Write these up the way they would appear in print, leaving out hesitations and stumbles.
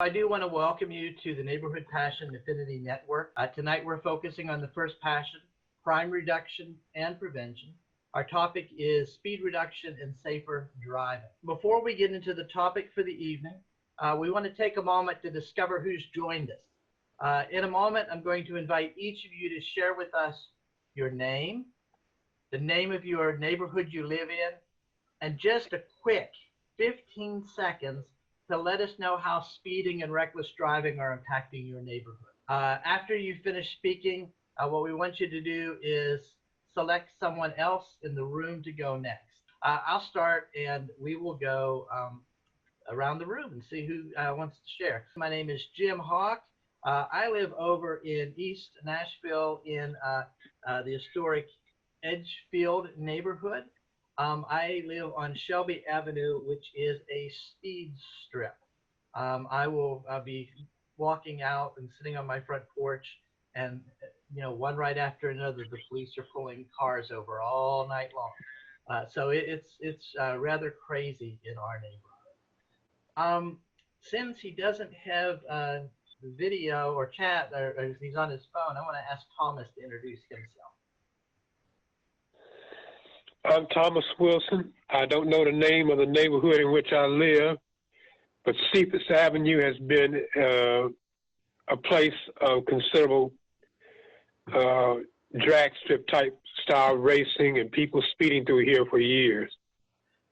I do want to welcome you to the Neighborhood Passion Affinity Network. Tonight we're focusing on the first passion, crime reduction and prevention. Our topic is speed reduction and safer driving. Before we get into the topic for the evening, we want to take a moment to discover who's joined us. In a moment, I'm going to invite each of you to share with us your name, the name of your neighborhood you live in, and just a quick 15 seconds to let us know how speeding and reckless driving are impacting your neighborhood. After you finish speaking, what we want you to do is select someone else in the room to go next. I'll start and we will go around the room and see who wants to share. My name is Jim Hoke. I live over in East Nashville in the historic Edgefield neighborhood. I live on Shelby Avenue, which is a speed strip. I will be walking out and sitting on my front porch, and one right after another, the police are pulling cars over all night long. So it's rather crazy in our neighborhood. Since he doesn't have video or chat, or he's on his phone, I want to ask Thomas to introduce himself. I'm Thomas Wilson. I don't know the name of the neighborhood in which I live, but Cephas Avenue has been a place of considerable drag strip type style racing and people speeding through here for years.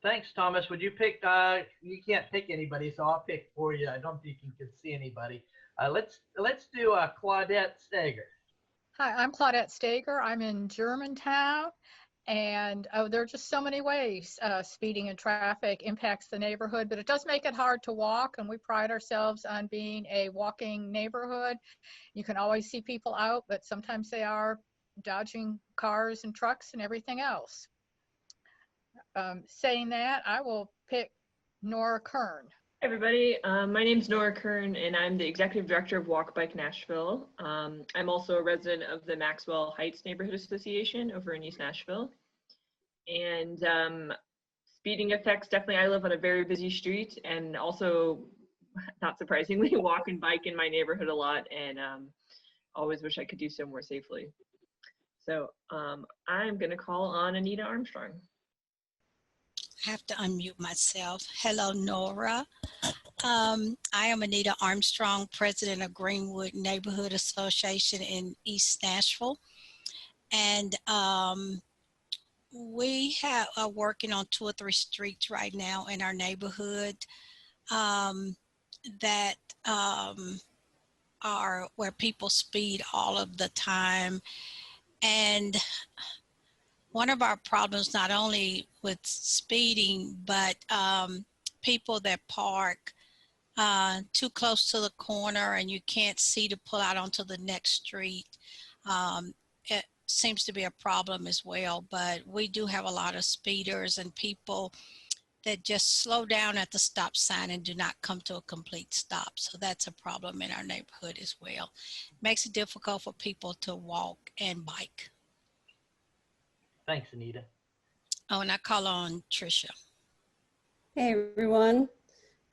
Thanks, Thomas. Would you pick, you can't pick anybody, so I'll pick for you. I don't think you can see anybody. Let's do Claudette Steger. Hi, I'm Claudette Steger. I'm in Germantown. And there are just so many ways speeding in traffic impacts the neighborhood, but it does make it hard to walk, and we pride ourselves on being a walking neighborhood. You can always see people out, but sometimes they are dodging cars and trucks and everything else. Saying that, I will pick Nora Kern. Hey everybody, my name is Nora Kern, and I'm the Executive Director of Walk Bike Nashville. I'm also a resident of the Maxwell Heights Neighborhood Association over in East Nashville. And speeding affects, definitely, I live on a very busy street, and also, not surprisingly, walk and bike in my neighborhood a lot, and always wish I could do so more safely. So I'm going to call on Anita Armstrong. I have to unmute myself. Hello, Nora. I am Anita Armstrong, president of Greenwood Neighborhood Association in East Nashville. And we are working on 2 or 3 streets right now in our neighborhood that are where people speed all of the time. And one of our problems, not only with speeding, but people that park too close to the corner and you can't see to pull out onto the next street. It seems to be a problem as well, but we do have a lot of speeders and people that just slow down at the stop sign and do not come to a complete stop. So that's a problem in our neighborhood as well. Makes it difficult for people to walk and bike. Thanks, Anita. Oh, and I call on Tricia. Hey everyone,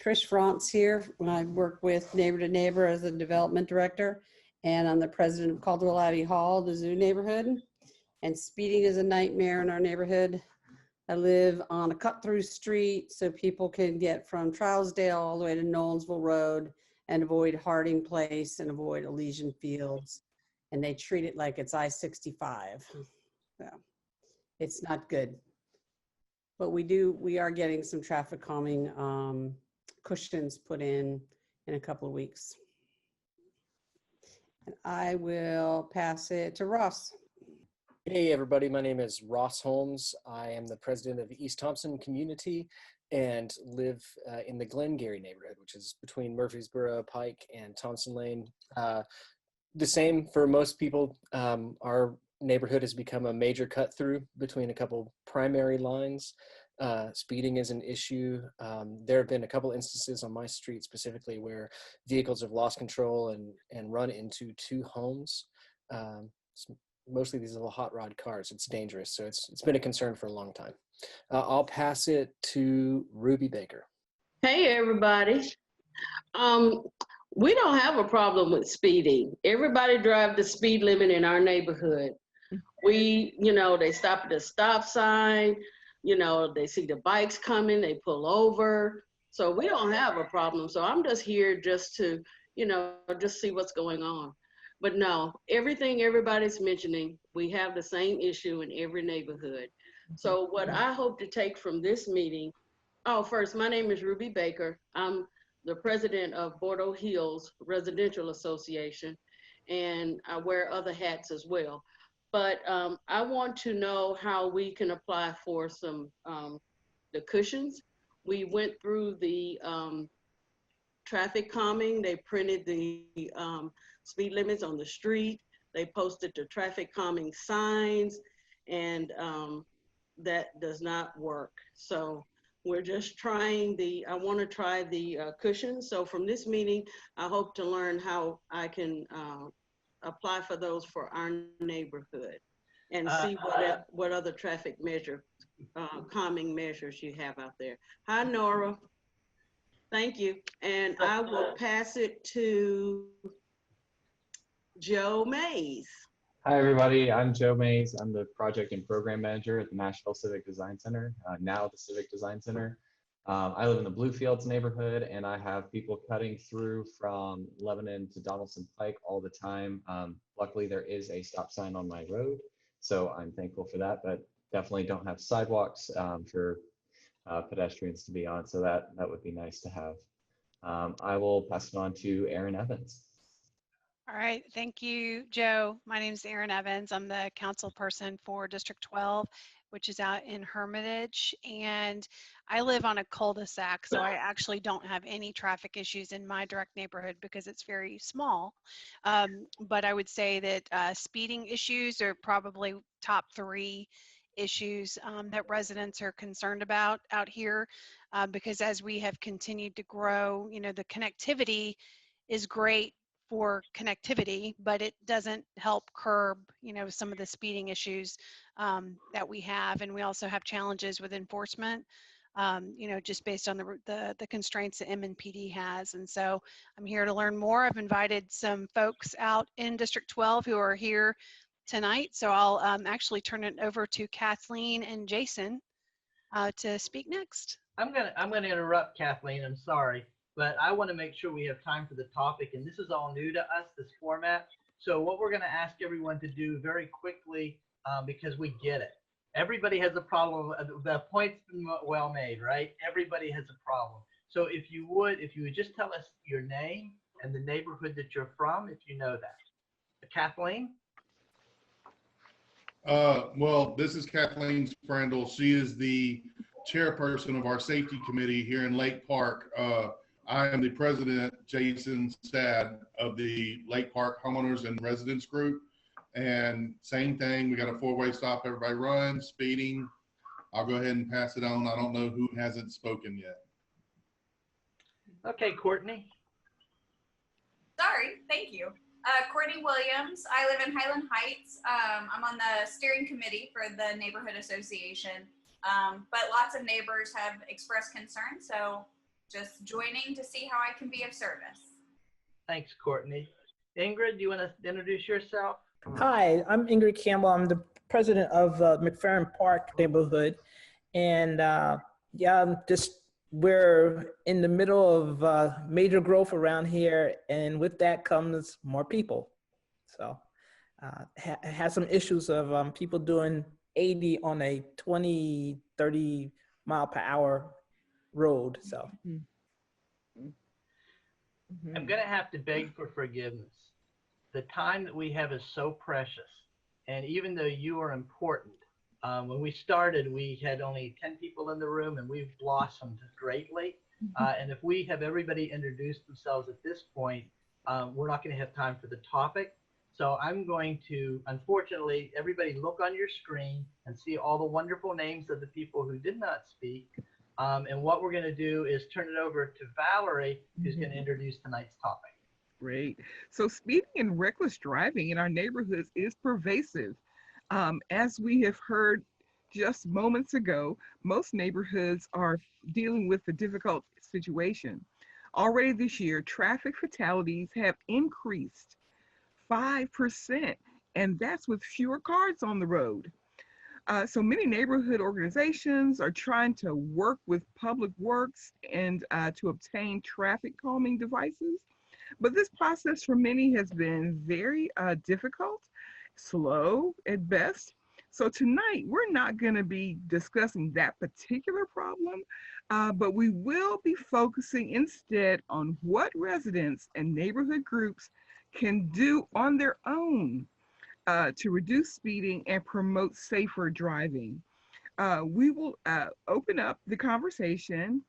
Trish France here. I work with Neighbor to Neighbor as the development director, and I'm the president of Caldwell Abbey Hall, the zoo neighborhood. And speeding is a nightmare in our neighborhood. I live on a cut-through street, so people can get from Trousdale all the way to Nolensville Road and avoid Harding Place and avoid Elysian Fields. And they treat it like it's I-65. So it's not good. But we are getting some traffic calming cushions put in a couple of weeks. And I will pass it to Ross. Hey everybody, my name is Ross Holmes. I am the president of East Thompson Community and live in the Glengarry neighborhood, which is between Murfreesboro, Pike, and Thompson Lane. The same for most people. Our neighborhood has become a major cut through between a couple primary lines. Speeding is an issue. There have been a couple instances on my street specifically where vehicles have lost control and run into 2 homes. Mostly these little hot rod cars. It's dangerous, so it's been a concern for a long time. I'll pass it to Ruby Baker. Hey everybody, Um, we don't have a problem with speeding. Everybody drive the speed limit in our neighborhood. We, they stop at the stop sign, they see the bikes coming, they pull over. So we don't have a problem. So I'm just here just to, just see what's going on. But no, everything everybody's mentioning, we have the same issue in every neighborhood. So what I hope to take from this meeting, first, my name is Ruby Baker. I'm the president of Bordeaux Hills Residential Association, and I wear other hats as well. But I want to know how we can apply for some the cushions. We went through the traffic calming. They printed the speed limits on the street. They posted the traffic calming signs, and that does not work. So we're just trying I want to try the cushions. So from this meeting, I hope to learn how I can apply for those for our neighborhood and see what other traffic calming measures you have out there. Hi, Nora. Thank you. And I will pass it to Joe Mays. Hi, everybody. I'm Joe Mays. I'm the project and program manager at the Nashville Civic Design Center, now the Civic Design Center. I live in the Bluefields neighborhood, and I have people cutting through from Lebanon to Donaldson Pike all the time. Luckily, there is a stop sign on my road, so I'm thankful for that, but definitely don't have sidewalks for pedestrians to be on, so that would be nice to have. I will pass it on to Aaron Evans. All right, thank you, Joe. My name is Erin Evans. I'm the council person for District 12, which is out in Hermitage, and I live on a cul-de-sac, so I actually don't have any traffic issues in my direct neighborhood because it's very small. But I would say that speeding issues are probably top 3 issues that residents are concerned about out here, because as we have continued to grow, the connectivity is great for connectivity, but it doesn't help curb, some of the speeding issues that we have. And we also have challenges with enforcement, just based on the constraints that MNPD has. And so I'm here to learn more. I've invited some folks out in District 12 who are here tonight. So I'll actually turn it over to Kathleen and Jason to speak next. I'm gonna interrupt, Kathleen. I'm sorry, but I want to make sure we have time for the topic, and this is all new to us, this format. So what we're going to ask everyone to do very quickly, because we get it. Everybody has a problem. The point's been well made, right? Everybody has a problem. So if you would just tell us your name and the neighborhood that you're from, if you know that. Kathleen? Well, this is Kathleen Sprandel. She is the chairperson of our safety committee here in Lake Park. I am the president, Jason Stad, of the Lake Park Homeowners and Residents Group. And same thing, we got a 4-way stop, everybody runs, speeding. I'll go ahead and pass it on. I don't know who hasn't spoken yet. Okay, Courtney. Sorry, thank you. Courtney Williams. I live in Highland Heights. I'm on the steering committee for the neighborhood association, but lots of neighbors have expressed concern, so just joining to see how I can be of service. Thanks, Courtney. Ingrid, do you want to introduce yourself? Hi, I'm Ingrid Campbell. I'm the president of McFerrin Park neighborhood. And we're in the middle of major growth around here. And with that comes more people. So has some issues of people doing 80 on a 20, 30 mile per hour road. So I'm going to have to beg for forgiveness. The time that we have is so precious. And even though you are important, when we started, we had only 10 people in the room, and we've blossomed greatly. And if we have everybody introduce themselves at this point, we're not going to have time for the topic. So I'm going to, unfortunately, everybody look on your screen and see all the wonderful names of the people who did not speak. And what we're going to do is turn it over to Valerie, who's going to introduce tonight's topic. Great. So speeding and reckless driving in our neighborhoods is pervasive. As we have heard just moments ago, most neighborhoods are dealing with a difficult situation. Already this year, traffic fatalities have increased 5%, and that's with fewer cars on the road. So many neighborhood organizations are trying to work with public works and to obtain traffic calming devices. But this process for many has been very difficult, slow at best. So tonight, we're not going to be discussing that particular problem, but we will be focusing instead on what residents and neighborhood groups can do on their own to reduce speeding and promote safer driving. We will open up the conversation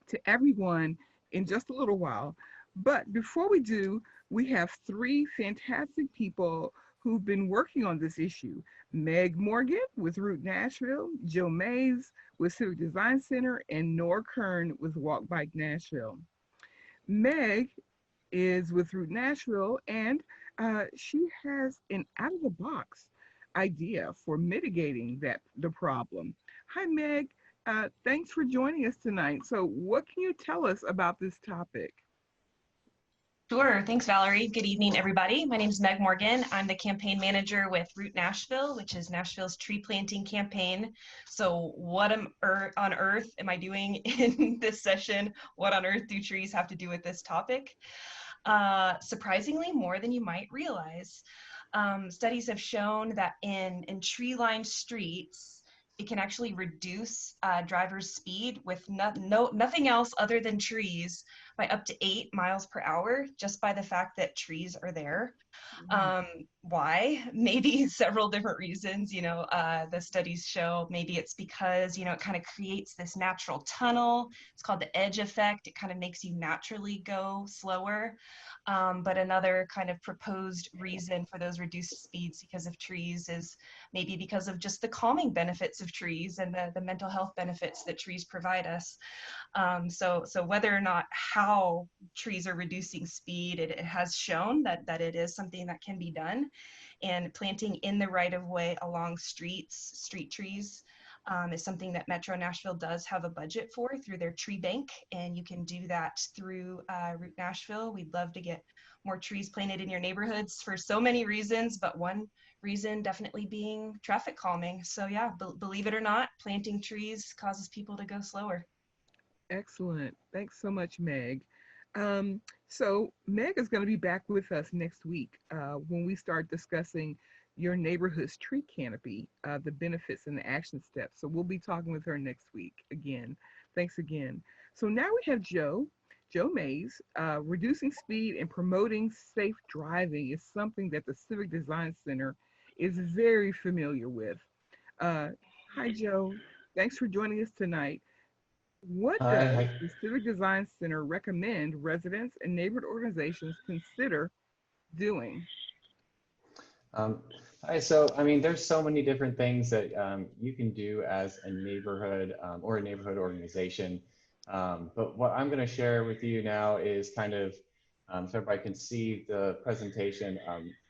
to everyone in just a little while. But before we do, we have three fantastic people who've been working on this issue. Meg Morgan with Route Nashville, Joe Mays with Civic Design Center, and Nora Kern with Walk Bike Nashville. Meg is with Route Nashville, and she has an out-of-the-box idea for mitigating the problem. Hi, Meg. Thanks for joining us tonight. So what can you tell us about this topic? Sure. Thanks, Valerie. Good evening, everybody. My name is Meg Morgan. I'm the campaign manager with Route Nashville, which is Nashville's tree planting campaign. So what on earth am I doing in this session? What on earth do trees have to do with this topic? Surprisingly, more than you might realize. Studies have shown that in tree-lined streets, it can actually reduce drivers' speed with nothing else other than trees by up to 8 miles per hour, just by the fact that trees are there. Why? Maybe several different reasons. The studies show maybe it's because, it kind of creates this natural tunnel. It's called the edge effect. It kind of makes you naturally go slower. But another kind of proposed reason for those reduced speeds because of trees is maybe because of just the calming benefits of trees and the mental health benefits that trees provide us. So whether or not how trees are reducing speed, it has shown that it is something that can be done. And planting in the right of way along street trees is something that Metro Nashville does have a budget for through their tree bank, and you can do that through Route Nashville. We'd love to get more trees planted in your neighborhoods for so many reasons, but one reason definitely being traffic calming. So yeah, believe it or not, planting trees causes people to go slower. Excellent. Thanks so much, Meg. So Meg is going to be back with us next week when we start discussing your neighborhood's tree canopy, the benefits and the action steps. So we'll be talking with her next week again. Thanks again. So now we have Joe Mays. Reducing speed and promoting safe driving is something that the Civic Design Center is very familiar with. Hi, Joe. Thanks for joining us tonight. What does the Civic Design Center recommend residents and neighborhood organizations consider doing? So, there's so many different things that you can do as a neighborhood or a neighborhood organization. But what I'm going to share with you now is kind of, so everybody can see the presentation,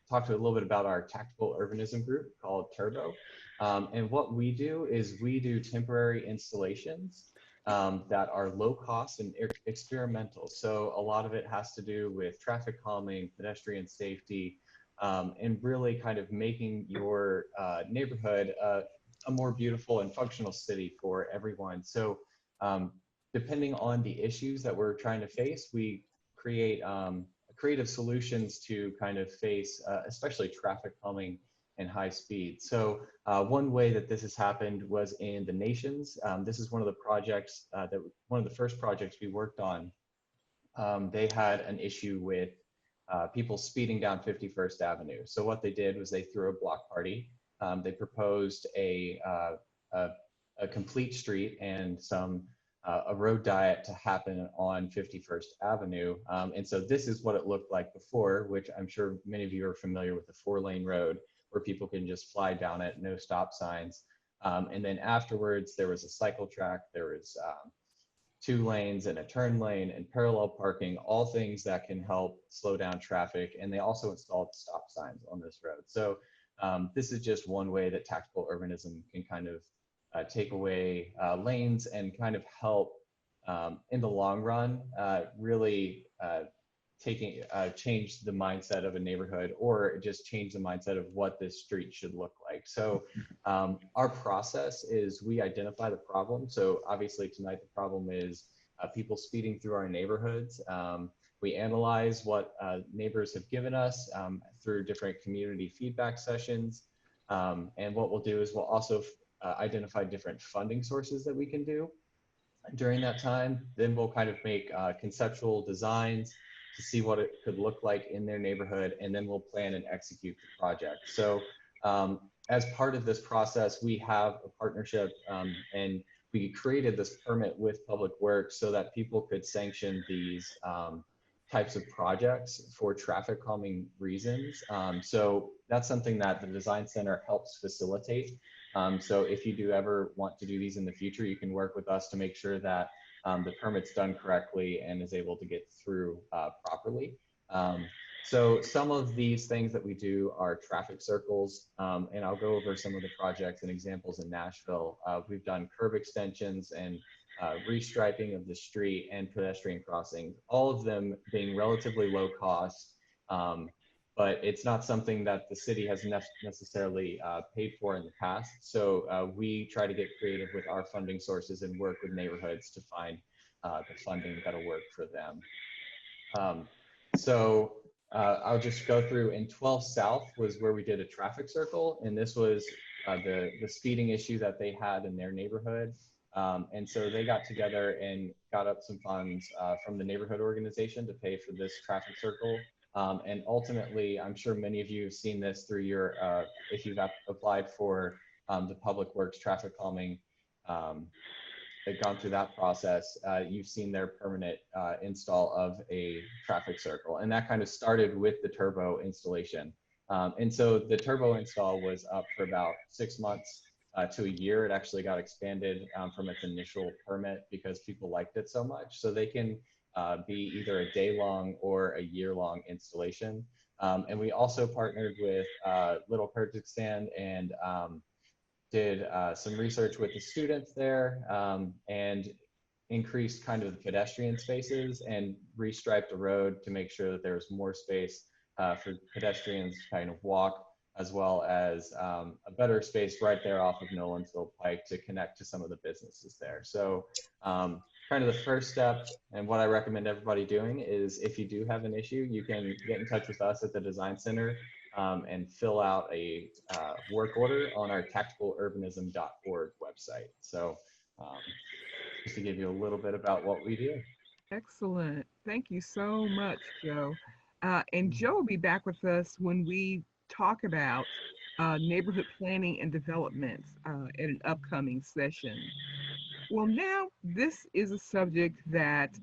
talk to a little bit about our tactical urbanism group called Turbo. And what we do is we do temporary installations that are low cost and experimental. So a lot of it has to do with traffic calming, pedestrian safety, and really kind of making your neighborhood a more beautiful and functional city for everyone. So depending on the issues that we're trying to face, we create creative solutions to kind of face especially traffic calming and high speed. So one way that this has happened was in the Nations. This is one of the projects one of the first projects we worked on. They had an issue with people speeding down 51st Avenue. So what they did was they threw a block party. They proposed a complete street and a road diet to happen on 51st Avenue. And so this is what it looked like before, which I'm sure many of you are familiar with, the 4-lane road where people can just fly down it, no stop signs. And then afterwards, there was a cycle track, there was 2 lanes and a turn lane and parallel parking, all things that can help slow down traffic. And they also installed stop signs on this road. So this is just one way that tactical urbanism can kind of take away lanes and kind of help in the long run, really change the mindset of a neighborhood, or just change the mindset of what this street should look like. So our process is we identify the problem. So obviously tonight the problem is people speeding through our neighborhoods. We analyze what neighbors have given us through different community feedback sessions. And what we'll do is we'll also identify different funding sources that we can do during that time. Then we'll kind of make conceptual designs to see what it could look like in their neighborhood, and then we'll plan and execute the project. So as part of this process, we have a partnership and we created this permit with Public Works so that people could sanction these types of projects for traffic calming reasons. So that's something that the Design Center helps facilitate. So if you do ever want to do these in the future, you can work with us to make sure that the permit's done correctly and is able to get through properly. So some of these things that we do are traffic circles, and I'll go over some of the projects and examples in Nashville. We've done curb extensions and restriping of the street and pedestrian crossings, all of them being relatively low cost, but it's not something that the city has necessarily paid for in the past. So we try to get creative with our funding sources and work with neighborhoods to find the funding that'll work for them. I'll just go through. In 12 South was where we did a traffic circle, and this was the speeding issue that they had in their neighborhood. And so they got together and got up some funds from the neighborhood organization to pay for this traffic circle. And ultimately, I'm sure many of you have seen this through your, if you've applied for the Public Works traffic calming, they've gone through that process, you've seen their permanent install of a traffic circle. And that kind of started with the turbo installation. And so the turbo install was up for about 6 months to a year. It actually got expanded from its initial permit because people liked it so much. So they can be either a day-long or a year-long installation. And we also partnered with Little Kyrgyzstan and did some research with the students there and increased kind of the pedestrian spaces and restriped the road to make sure that there was more space for pedestrians to kind of walk, as well as a better space right there off of Nolensville Pike to connect to some of the businesses there. So kind of the first step, and what I recommend everybody doing is, if you do have an issue, you can get in touch with us at the Design Center and fill out a work order on our tacticalurbanism.org website. So just to give you a little bit about what we do. Excellent. Thank you so much, Joe. And Joe will be back with us when we talk about neighborhood planning and development at an upcoming session. Well, now this is a subject that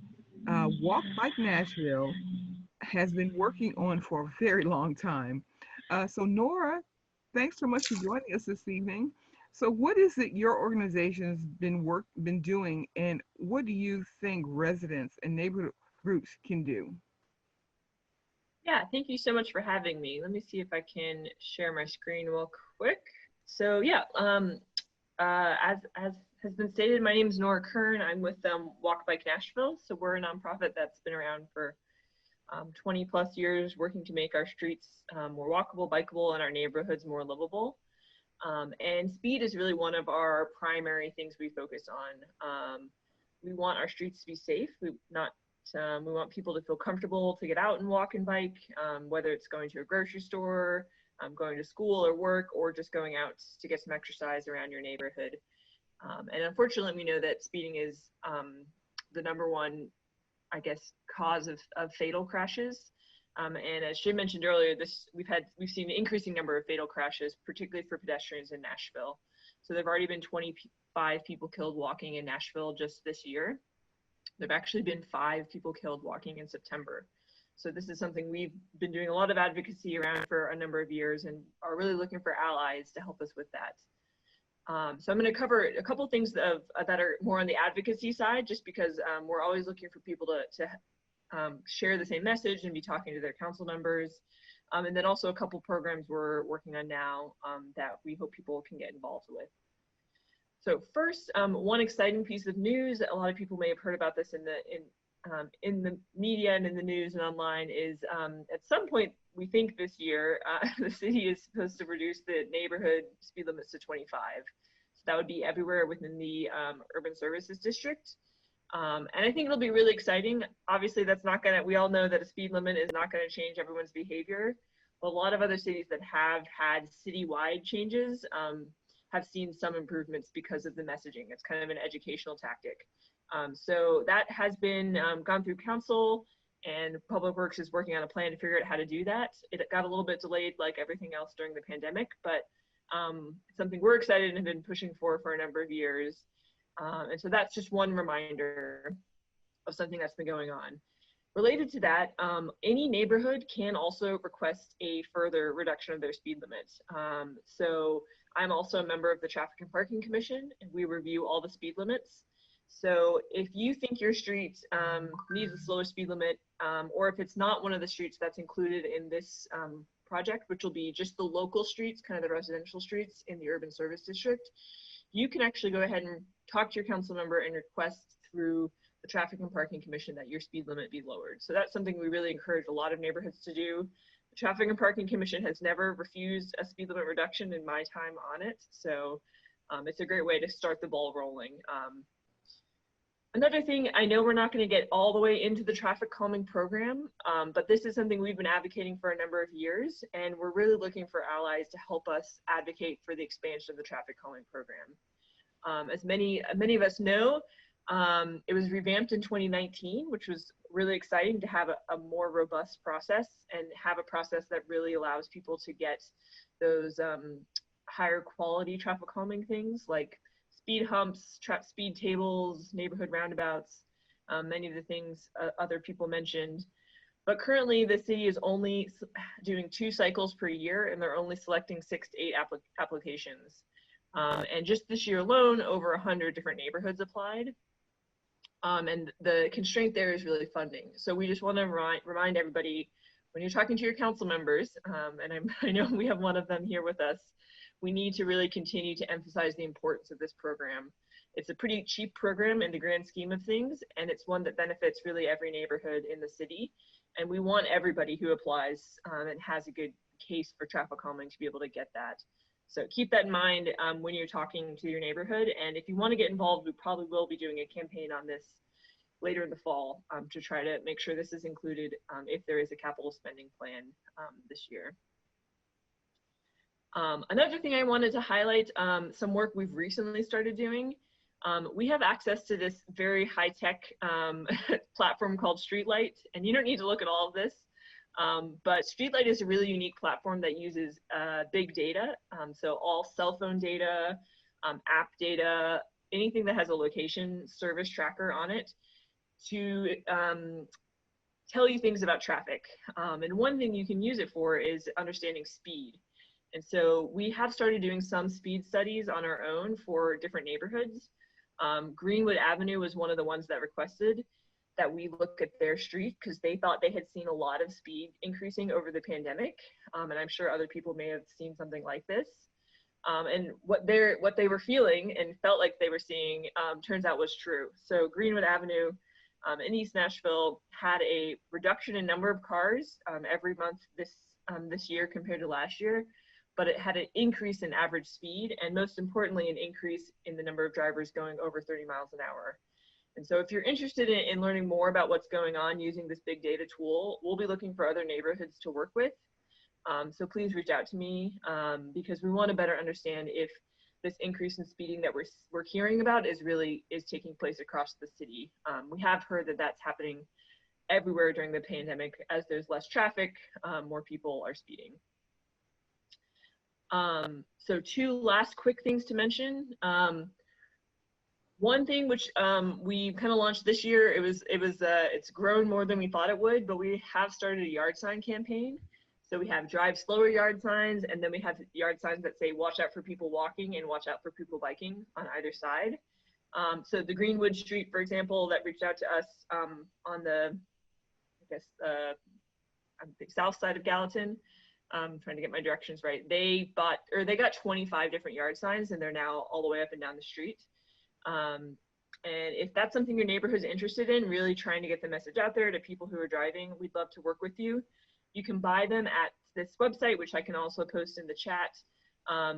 Walk Bike Nashville has been working on for a very long time. So Nora, thanks so much for joining us this evening. So what is it your organization's been doing, and what do you think residents and neighborhood groups can do? Yeah, thank you so much for having me. Let me see if I can share my screen real quick. So yeah, as has been stated, my name is Nora Kern. I'm with Walk Bike Nashville. So we're a nonprofit that's been around for 20 plus years, working to make our streets more walkable, bikeable, and our neighborhoods more livable. And speed is really one of our primary things we focus on. We want our streets to be safe. We want people to feel comfortable to get out and walk and bike, whether it's going to a grocery store, going to school or work, or just going out to get some exercise around your neighborhood. And unfortunately, we know that speeding is the #1, I guess, cause of fatal crashes. And as Jim mentioned earlier, we've seen an increasing number of fatal crashes, particularly for pedestrians in Nashville. So there've already been 25 people killed walking in Nashville just this year. There've actually been 5 people killed walking in September. So this is something we've been doing a lot of advocacy around for a number of years and are really looking for allies to help us with that. So I'm going to cover a couple things that are more on the advocacy side, just because we're always looking for people to share the same message and be talking to their council members. And then also a couple programs we're working on now that we hope people can get involved with. So first, one exciting piece of news, a lot of people may have heard about this in the media and in the news and online, is at some point, we think this year, the city is supposed to reduce the neighborhood speed limits to 25. So that would be everywhere within the urban services district. And I think it'll be really exciting. Obviously, that's not gonna, we all know that a speed limit is not gonna change everyone's behavior. But a lot of other cities that have had citywide changes have seen some improvements because of the messaging. It's kind of an educational tactic. So that has been gone through council, and Public Works is working on a plan to figure out how to do that. It got a little bit delayed like everything else during the pandemic, but it's something we're excited and have been pushing for a number of years. And so that's just one reminder of something that's been going on. Related to that, any neighborhood can also request a further reduction of their speed limit. So I'm also a member of the Traffic and Parking Commission, and we review all the speed limits. So if you think your street needs a slower speed limit, or if it's not one of the streets that's included in this project, which will be just the local streets, kind of the residential streets in the urban service district, you can actually go ahead and talk to your council member and request through the Traffic and Parking Commission that your speed limit be lowered. So that's something we really encourage a lot of neighborhoods to do. The Traffic and Parking Commission has never refused a speed limit reduction in my time on it. So it's a great way to start the ball rolling. Another thing, I know we're not going to get all the way into the traffic calming program, but this is something we've been advocating for a number of years, and we're really looking for allies to help us advocate for the expansion of the traffic calming program. As many of us know, it was revamped in 2019, which was really exciting to have a more robust process and have a process that really allows people to get those higher quality traffic calming things like speed humps, speed tables, neighborhood roundabouts, many of the things other people mentioned. But currently the city is only doing 2 cycles per year, and they're only selecting 6 to 8 applications. And just this year alone, over 100 different neighborhoods applied. And the constraint there is really funding. So we just want to remind everybody, when you're talking to your council members, and I know we have one of them here with us, we need to really continue to emphasize the importance of this program. It's a pretty cheap program in the grand scheme of things, and it's one that benefits really every neighborhood in the city. And we want everybody who applies and has a good case for traffic calming to be able to get that. So keep that in mind when you're talking to your neighborhood. And if you want to get involved, we probably will be doing a campaign on this later in the fall to try to make sure this is included if there is a capital spending plan this year. Another thing I wanted to highlight, some work we've recently started doing. We have access to this very high-tech platform called Streetlight, and you don't need to look at all of this, but Streetlight is a really unique platform that uses big data, so all cell phone data, app data, anything that has a location service tracker on it to tell you things about traffic. And one thing you can use it for is understanding speed. And so we have started doing some speed studies on our own for different neighborhoods. Greenwood Avenue was one of the ones that requested that we look at their street because they thought they had seen a lot of speed increasing over the pandemic. And I'm sure other people may have seen something like this. And what they were feeling and felt like they were seeing turns out was true. So Greenwood Avenue in East Nashville had a reduction in number of cars every month this year compared to last year, but it had an increase in average speed, and most importantly, an increase in the number of drivers going over 30 miles an hour. And so if you're interested in learning more about what's going on using this big data tool, we'll be looking for other neighborhoods to work with. So please reach out to me because we want to better understand if this increase in speeding that we're hearing about is taking place across the city. We have heard that that's happening everywhere during the pandemic. As there's less traffic, more people are speeding. So 2 last quick things to mention. One thing which we kind of launched this year, it's grown more than we thought it would, but we have started a yard sign campaign. So we have drive slower yard signs, and then we have yard signs that say watch out for people walking and watch out for people biking on either side. So the Greenwood Street, for example, that reached out to us on the, I think south side of Gallatin, I'm trying to get my directions right. They got 25 different yard signs, and they're now all the way up and down the street. And if that's something your neighborhood's interested in, really trying to get the message out there to people who are driving, we'd love to work with you. You can buy them at this website, which I can also post in the chat.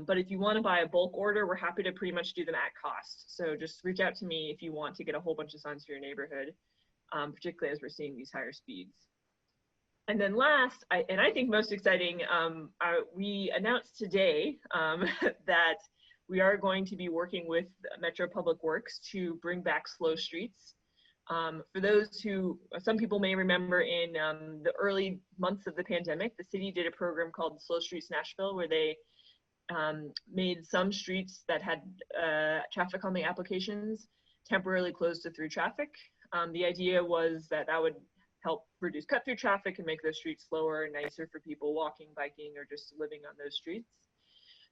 But if you want to buy a bulk order, we're happy to pretty much do them at cost. So just reach out to me if you want to get a whole bunch of signs for your neighborhood, particularly as we're seeing these higher speeds. And then last, and I think most exciting, we announced today that we are going to be working with Metro Public Works to bring back slow streets. For those who, some people may remember in the early months of the pandemic, the city did a program called Slow Streets Nashville, where they made some streets that had traffic calming applications temporarily closed to through traffic. The idea was that that would help reduce cut through traffic and make those streets slower and nicer for people walking, biking, or just living on those streets.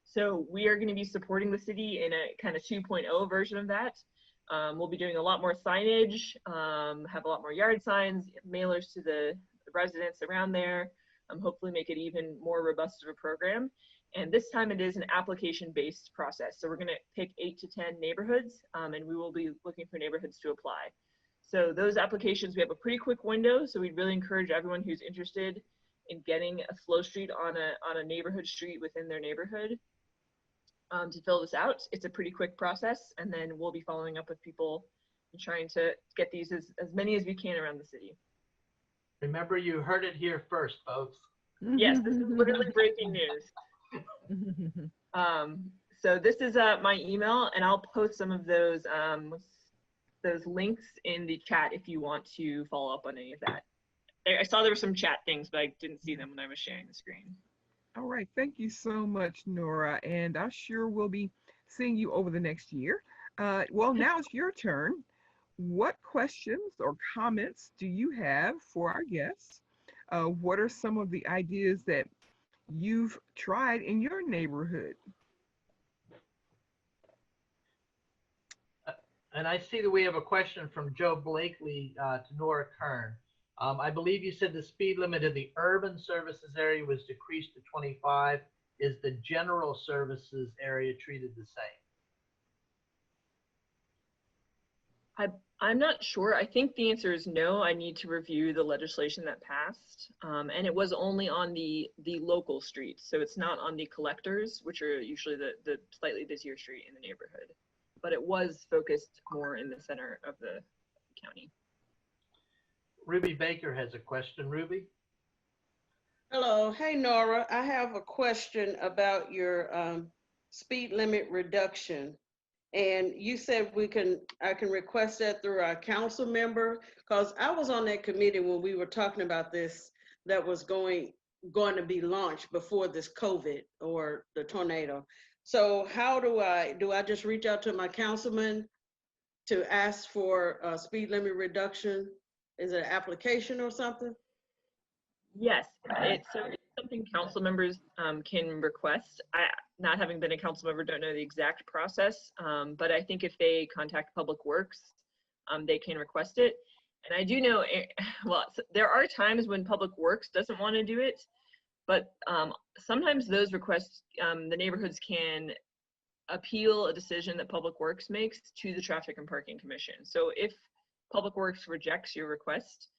So we are going to be supporting the city in a kind of 2.0 version of that. We'll be doing a lot more signage, have a lot more yard signs, mailers to the residents around there, hopefully make it even more robust of a program. And this time it is an application-based process. So we're going to pick 8 to 10 neighborhoods, and we will be looking for neighborhoods to apply. So those applications, we have a pretty quick window. So we'd really encourage everyone who's interested in getting a slow street on a neighborhood street within their neighborhood to fill this out. It's a pretty quick process, and then we'll be following up with people and trying to get these as many as we can around the city. Remember, you heard it here first, folks. Yes, this is literally breaking news. So this is my email, and I'll post some of those links in the chat if you want to follow up on any of that. I saw there were some chat things, but I didn't see them when I was sharing the screen. All right, thank you so much, Nora, and I sure will be seeing you over the next year. Well, now it's your turn. What questions or comments do you have for our guests? What are some of the ideas that you've tried in your neighborhood? And I see that we have a question from Joe Blakely to Nora Kern. I believe you said the speed limit in the urban services area was decreased to 25. Is the general services area treated the same? I'm not sure. I think the answer is no. I need to review the legislation that passed. And it was only on the local streets. So it's not on the collectors, which are usually the slightly busier street in the neighborhood. But it was focused more in the center of the county. Ruby Baker has a question. Ruby? Hello. Hey, Nora. I have a question about your speed limit reduction. And you said I can request that through our council member, because I was on that committee when we were talking about this, that was going to be launched before this COVID or the tornado. So how do I just reach out to my councilman to ask for a speed limit reduction? Is it an application or something? Yes, it's something council members can request. Not having been a council member, don't know the exact process, but I think if they contact Public Works, they can request it. And I do know, well, there are times when Public Works doesn't want to do it, but sometimes those requests, the neighborhoods can appeal a decision that Public Works makes to the Traffic and Parking Commission. So if Public Works rejects your request,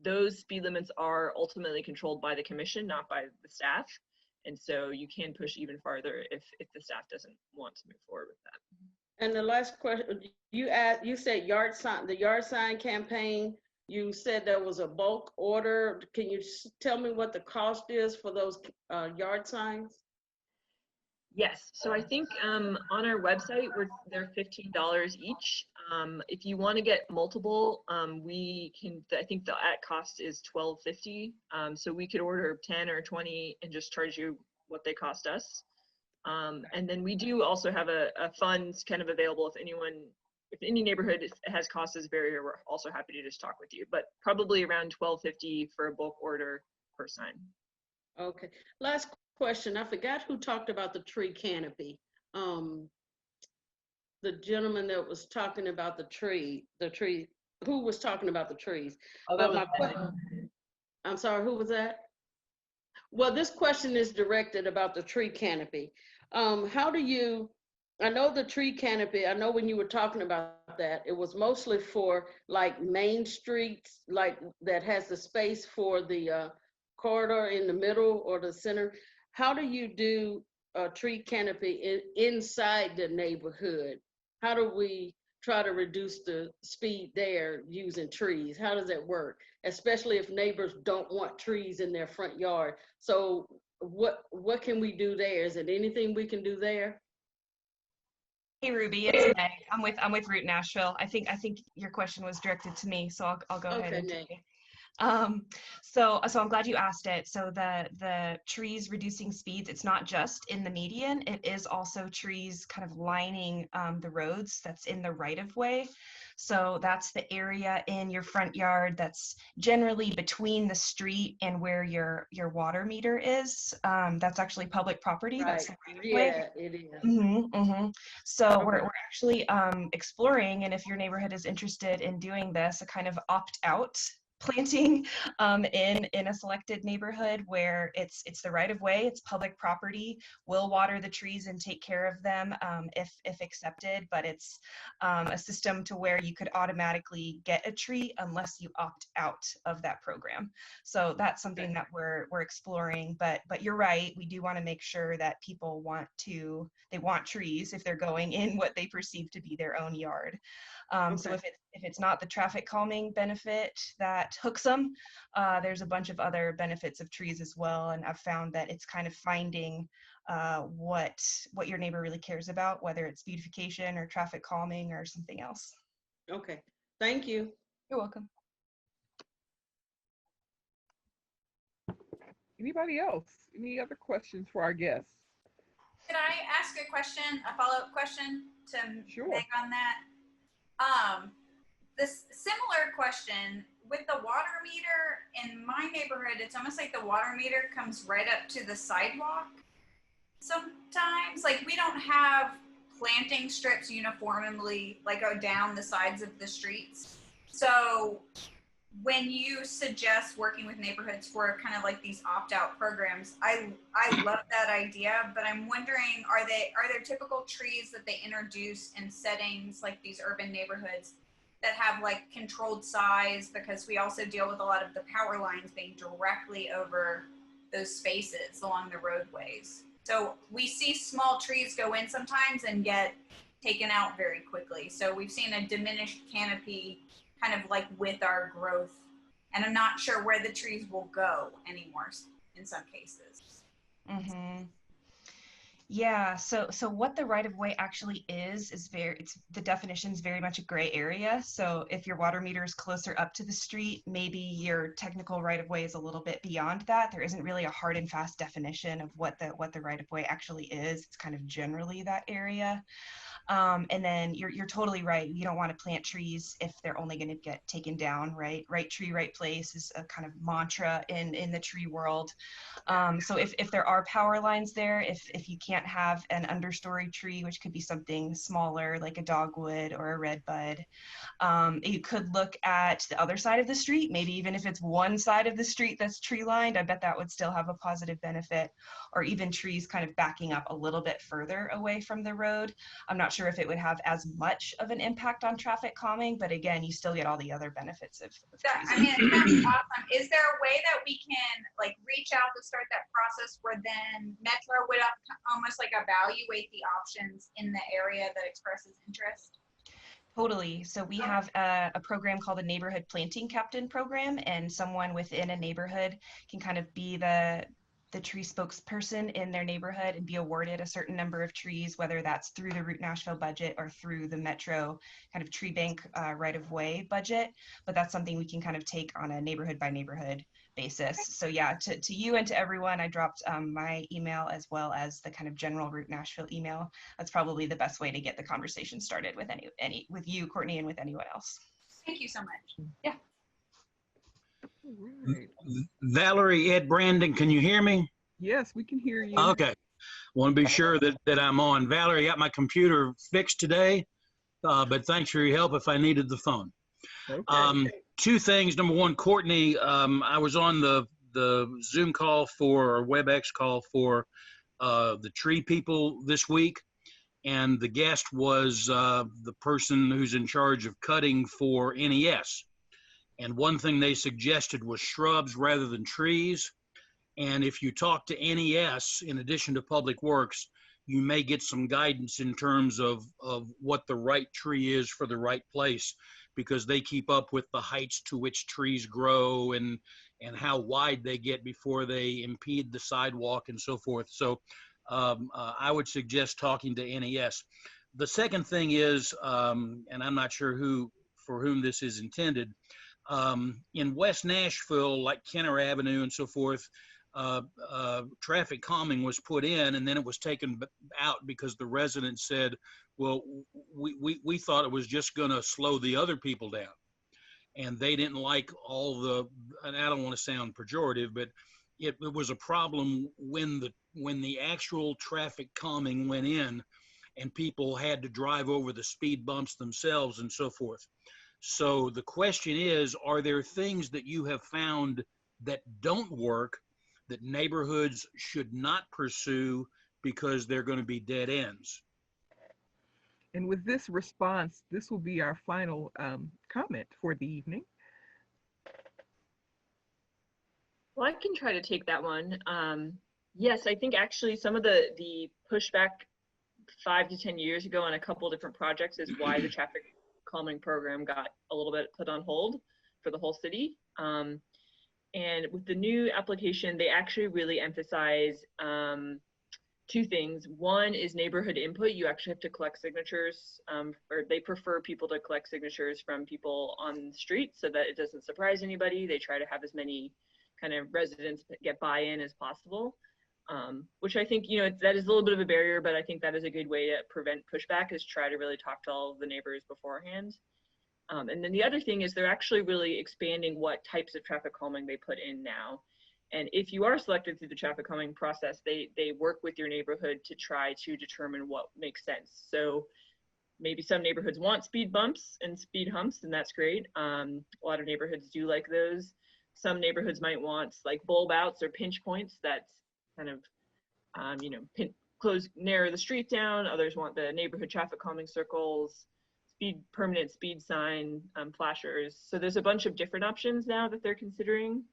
those speed limits are ultimately controlled by the commission, not by the staff. And so you can push even farther if the staff doesn't want to move forward with that. And the last question, you said the yard sign campaign, you said there was a bulk order. Can you tell me what the cost is for those yard signs? Yes, so I think on our website, they're $15 each. If you want to get multiple, we can, I think the at cost is $12.50. So we could order 10 or 20 and just charge you what they cost us. And then we do also have a fund kind of available if any neighborhood has cost as a barrier, we're also happy to just talk with you, but probably around $12.50 for a bulk order per sign. Okay, last question. I forgot who talked about the tree canopy. The gentleman that was talking about the tree, who was talking about the trees? Oh, that was Meg. I'm sorry, who was that? Well, this question is directed about the tree canopy. How do you, I know the tree canopy, I know when you were talking about that, it was mostly for like main streets, like that has the space for the corridor in the middle or the center. How do you do a tree canopy inside the neighborhood? How do we try to reduce the speed there using trees? How does that work? Especially if neighbors don't want trees in their front yard. So what can we do there? Is it anything we can do there? Hey Ruby, it's Meg. I'm with Root Nashville. I think your question was directed to me, so I'll go ahead and take it. So I'm glad you asked it. So the trees reducing speeds, it's not just in the median, it is also trees kind of lining the roads that's in the right of way. So that's the area in your front yard that's generally between the street and where your water meter is. That's actually public property. Right. That's the right of way. Yeah, it is. So Okay. we're actually exploring, and if your neighborhood is interested in doing this, a kind of opt-out planting in a selected neighborhood where it's the right of way, it's public property. We'll water the trees and take care of them if accepted, but it's a system to where you could automatically get a tree unless you opt out of that program. So that's something that we're exploring, but you're right, we do want to make sure that people want trees if they're going in what they perceive to be their own yard. So if it's not the traffic calming benefit that hooks them, there's a bunch of other benefits of trees as well. And I've found that it's kind of finding what your neighbor really cares about, whether it's beautification or traffic calming or something else. Okay, thank you. You're welcome. Anybody else? Any other questions for our guests? Could I ask a question, a follow-up question to Meg on that? This similar question with the water meter in my neighborhood, it's almost like the water meter comes right up to the sidewalk. Sometimes, like, we don't have planting strips uniformly like go down the sides of the streets. So when you suggest working with neighborhoods for kind of like these opt-out programs, I love that idea, but I'm wondering, are there typical trees that they introduce in settings like these urban neighborhoods that have like controlled size? Because we also deal with a lot of the power lines being directly over those spaces along the roadways. So we see small trees go in sometimes and get taken out very quickly. So we've seen a diminished canopy kind of like with our growth. And I'm not sure where the trees will go anymore in some cases. Yeah, so what the right of way actually is the definition is very much a gray area. So if your water meter is closer up to the street, maybe your technical right of way is a little bit beyond that. There isn't really a hard and fast definition of what the right of way actually is. It's kind of generally that area. And then you're totally right. You don't want to plant trees if they're only going to get taken down, right? Right tree, right place is a kind of mantra in the tree world. So if there are power lines there, if you can't have an understory tree, which could be something smaller like a dogwood or a redbud, you could look at the other side of the street. Maybe even if it's one side of the street that's tree lined, I bet that would still have a positive benefit, or even trees kind of backing up a little bit further away from the road. I'm not sure if it would have as much of an impact on traffic calming, but again, you still get all the other benefits of trees. I mean, it sounds awesome. Is there a way that we can like reach out to start that process where then Metro would almost like evaluate the options in the area that expresses interest? Totally. So we have a program called the Neighborhood Planting Captain Program, and someone within a neighborhood can kind of be the tree spokesperson in their neighborhood and be awarded a certain number of trees, whether that's through the Root Nashville budget or through the Metro kind of tree bank right-of-way budget. But that's something we can kind of take on a neighborhood by neighborhood basis. So yeah, to you and to everyone, I dropped my email as well as the kind of general Root Nashville email. That's probably the best way to get the conversation started with with you, Courtney, and with anyone else. Thank you so much. Yeah. Right. Valerie, Ed Brandon, can you hear me? Yes, we can hear you. Okay. Want to be sure that I'm on. Valerie, I got my computer fixed today, but thanks for your help if I needed the phone. Okay. Two things. Number one, Courtney, I was on the Zoom call or WebEx call for the tree people this week, and the guest was the person who's in charge of cutting for NES. And one thing they suggested was shrubs rather than trees. And if you talk to NES, in addition to Public Works, you may get some guidance in terms of what the right tree is for the right place, because they keep up with the heights to which trees grow and how wide they get before they impede the sidewalk and so forth. So I would suggest talking to NES. The second thing is, and I'm not sure for whom this is intended, in West Nashville, like Kenner Avenue and so forth, traffic calming was put in, and then it was taken out because the residents said, well, we thought it was just going to slow the other people down. And they didn't like and I don't want to sound pejorative, but it was a problem when the actual traffic calming went in and people had to drive over the speed bumps themselves and so forth. So the question is, are there things that you have found that don't work that neighborhoods should not pursue because they're going to be dead ends? And with this response, this will be our final comment for the evening. Well, I can try to take that one. Yes, I think actually some of the pushback 5 to 10 years ago on a couple different projects is why the traffic calming program got a little bit put on hold for the whole city. And with the new application, they actually really emphasize two things. One is neighborhood input. You actually have to collect signatures, or they prefer people to collect signatures from people on the street so that it doesn't surprise anybody. They try to have as many kind of residents get buy-in as possible, which I think, that is a little bit of a barrier, but I think that is a good way to prevent pushback, is try to really talk to all of the neighbors beforehand. And then the other thing is they're actually really expanding what types of traffic calming they put in now. And if you are selected through the traffic calming process, they work with your neighborhood to try to determine what makes sense. So maybe some neighborhoods want speed bumps and speed humps, and that's great. A lot of neighborhoods do like those. Some neighborhoods might want like bulb outs or pinch points that's kind of, narrow the street down. Others want the neighborhood traffic calming circles, permanent speed sign, flashers. So there's a bunch of different options now that they're considering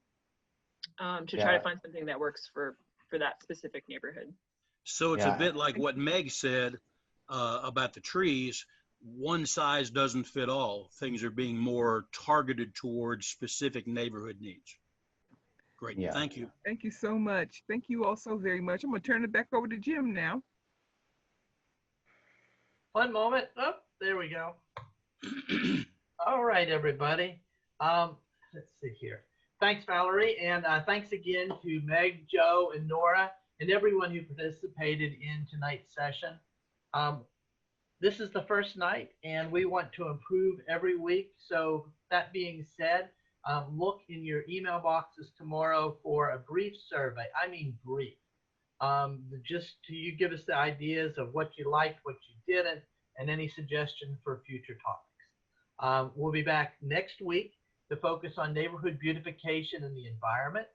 to try to find something that works for that specific neighborhood. So it's a bit like what Meg said about the trees. One size doesn't fit all. Things are being more targeted towards specific neighborhood needs. Great. Yeah. Thank you. Thank you so much. Thank you all so very much. I'm going to turn it back over to Jim now. One moment. Oh, there we go. All right, everybody. Let's see here. Thanks, Valerie. And thanks again to Meg, Joe, and Nora, and everyone who participated in tonight's session. This is the first night, and we want to improve every week. So that being said, look in your email boxes tomorrow for a brief survey. I mean brief. Just to give us the ideas of what you liked, what you didn't, and any suggestion for future topics. We'll be back next week to focus on neighborhood beautification and the environment.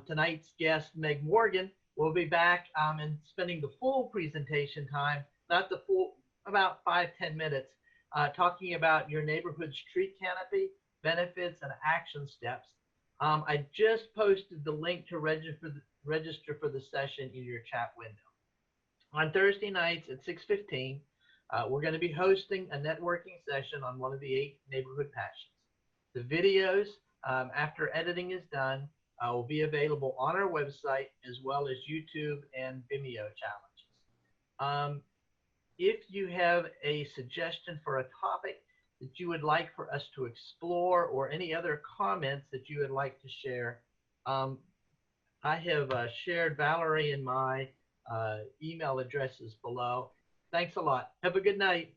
Tonight's guest, Meg Morgan, will be back and spending the full presentation time, not the full, about 5-10 minutes, talking about your neighborhood's tree canopy, benefits, and action steps. I just posted the link to register for the session in your chat window. On Thursday nights at 6:15, we're going to be hosting a networking session on one of the 8 neighborhood passions. The videos, after editing is done, will be available on our website as well as YouTube and Vimeo challenges. If you have a suggestion for a topic that you would like for us to explore, or any other comments that you would like to share, I have shared Valerie and my email addresses below. Thanks a lot. Have a good night.